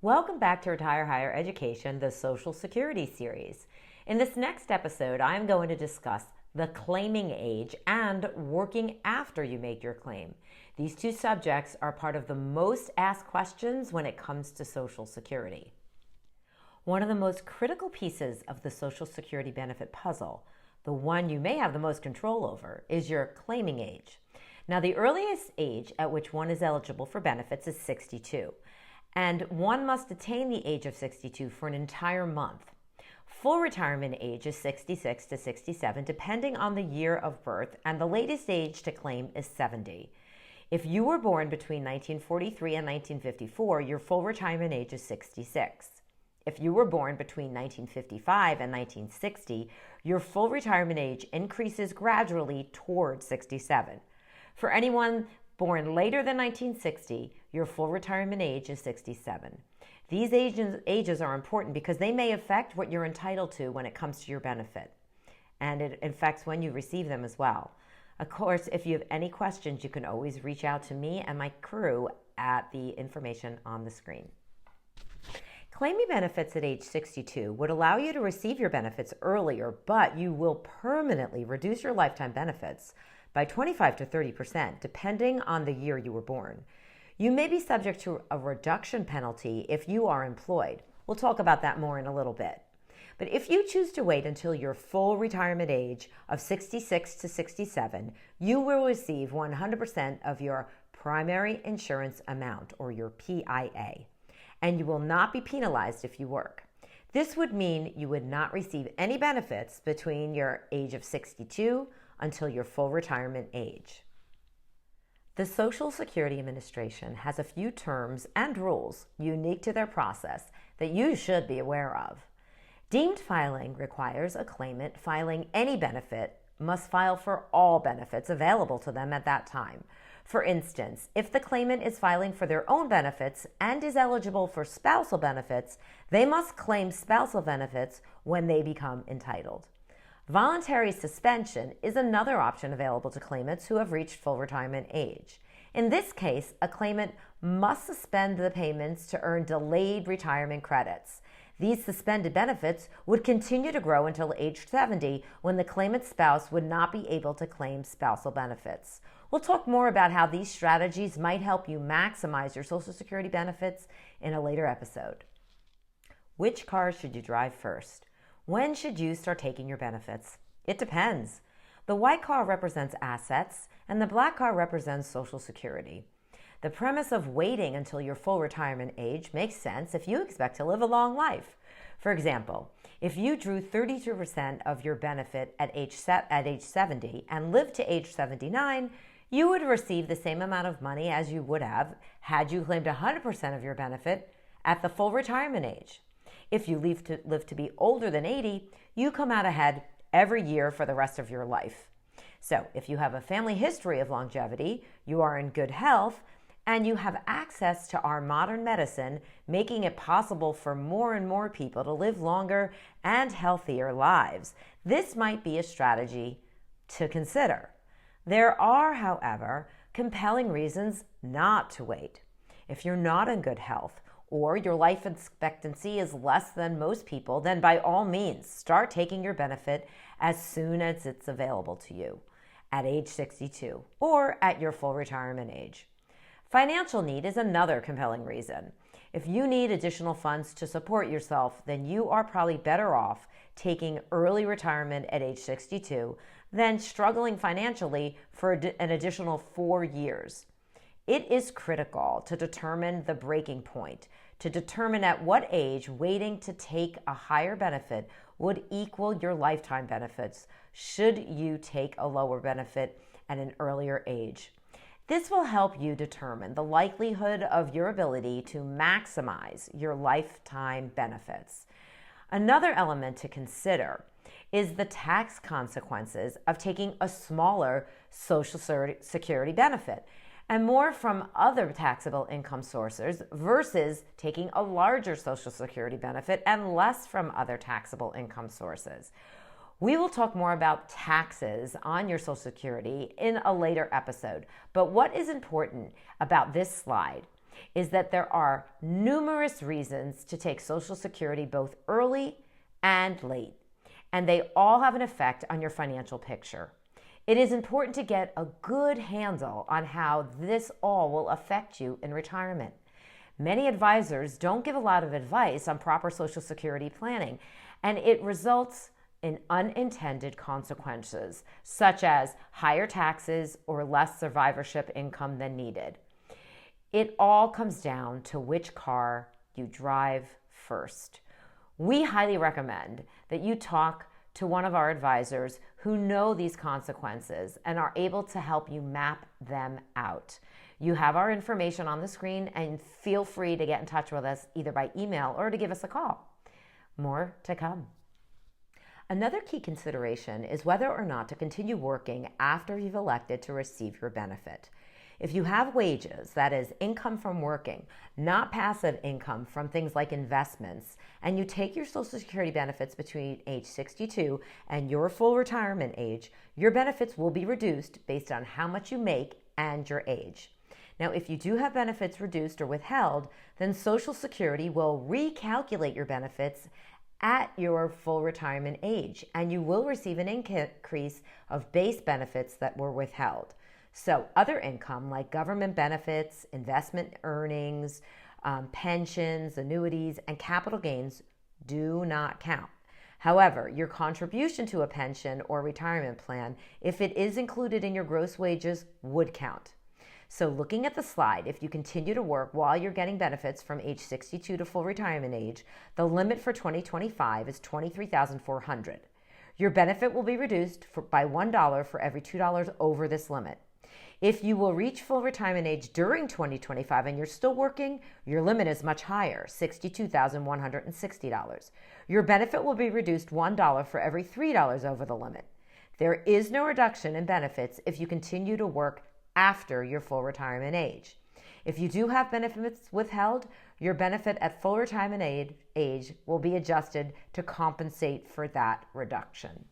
Welcome back to Retire Higher Education, the Social Security series. In this next episode, I'm going to discuss the claiming age and working after you make your claim. These two subjects are part of the most asked questions when it comes to Social Security. One of the most critical pieces of the Social Security benefit puzzle, the one you may have the most control over, is your claiming age. Now, the earliest age at which one is eligible for benefits is 62. And one must attain the age of 62 for an entire month. Full retirement age is 66 to 67, depending on the year of birth, and the latest age to claim is 70. If you were born between 1943 and 1954, your full retirement age is 66. If you were born between 1955 and 1960, your full retirement age increases gradually towards 67. For anyone born later than 1960, your full retirement age is 67. These ages are important because they may affect what you're entitled to when it comes to your benefit. And it affects when you receive them as well. Of course, if you have any questions, you can always reach out to me and my crew at the information on the screen. Claiming benefits at age 62 would allow you to receive your benefits earlier, but you will permanently reduce your lifetime benefits by 25 to 30%, depending on the year you were born. You may be subject to a reduction penalty if you are employed. We'll talk about that more in a little bit. But if you choose to wait until your full retirement age of 66 to 67, you will receive 100% of your primary insurance amount, or your PIA, and you will not be penalized if you work. This would mean you would not receive any benefits between your age of 62 until your full retirement age. The Social Security Administration has a few terms and rules unique to their process that you should be aware of. Deemed filing requires a claimant filing any benefit must file for all benefits available to them at that time. For instance, if the claimant is filing for their own benefits and is eligible for spousal benefits, they must claim spousal benefits when they become entitled. Voluntary suspension is another option available to claimants who have reached full retirement age. In this case, a claimant must suspend the payments to earn delayed retirement credits. These suspended benefits would continue to grow until age 70, when the claimant's spouse would not be able to claim spousal benefits. We'll talk more about how these strategies might help you maximize your Social Security benefits in a later episode. Which car should you drive first? When should you start taking your benefits? It depends. The white car represents assets, and the black car represents Social Security. The premise of waiting until your full retirement age makes sense if you expect to live a long life. For example, if you drew 32% of your benefit at age 70 and lived to age 79, you would receive the same amount of money as you would have had you claimed 100% of your benefit at the full retirement age. If you live to be older than 80, you come out ahead every year for the rest of your life. So if you have a family history of longevity, you are in good health, and you have access to our modern medicine, making it possible for more and more people to live longer and healthier lives, this might be a strategy to consider. There are, however, compelling reasons not to wait. If you're not in good health, or your life expectancy is less than most people, then by all means, start taking your benefit as soon as it's available to you, at age 62, or at your full retirement age. Financial need is another compelling reason. If you need additional funds to support yourself, then you are probably better off taking early retirement at age 62 than struggling financially for an additional 4 years. It is critical to determine the breaking point, to determine at what age waiting to take a higher benefit would equal your lifetime benefits should you take a lower benefit at an earlier age. This will help you determine the likelihood of your ability to maximize your lifetime benefits. Another element to consider is the tax consequences of taking a smaller Social Security benefit and more from other taxable income sources versus taking a larger Social Security benefit and less from other taxable income sources. We will talk more about taxes on your Social Security in a later episode, but what is important about this slide is that there are numerous reasons to take Social Security both early and late, and they all have an effect on your financial picture. It is important to get a good handle on how this all will affect you in retirement. Many advisors don't give a lot of advice on proper Social Security planning, and it results in unintended consequences, such as higher taxes or less survivorship income than needed. It all comes down to which car you drive first. We highly recommend that you talk to one of our advisors who know these consequences and are able to help you map them out. You have our information on the screen, and feel free to get in touch with us either by email or to give us a call. More to come. Another key consideration is whether or not to continue working after you've elected to receive your benefit. If you have wages, that is income from working, not passive income from things like investments, and you take your Social Security benefits between age 62 and your full retirement age, your benefits will be reduced based on how much you make and your age. Now, if you do have benefits reduced or withheld, then Social Security will recalculate your benefits at your full retirement age, and you will receive an increase of base benefits that were withheld. So other income like government benefits, investment earnings, pensions, annuities, and capital gains do not count. However, your contribution to a pension or retirement plan, if it is included in your gross wages, would count. So looking at the slide, if you continue to work while you're getting benefits from age 62 to full retirement age, the limit for 2025 is $23,400. Your benefit will be reduced by $1 for every $2 over this limit. If you will reach full retirement age during 2025 and you're still working, your limit is much higher, $62,160. Your benefit will be reduced $1 for every $3 over the limit. There is no reduction in benefits if you continue to work after your full retirement age. If you do have benefits withheld, your benefit at full retirement age will be adjusted to compensate for that reduction.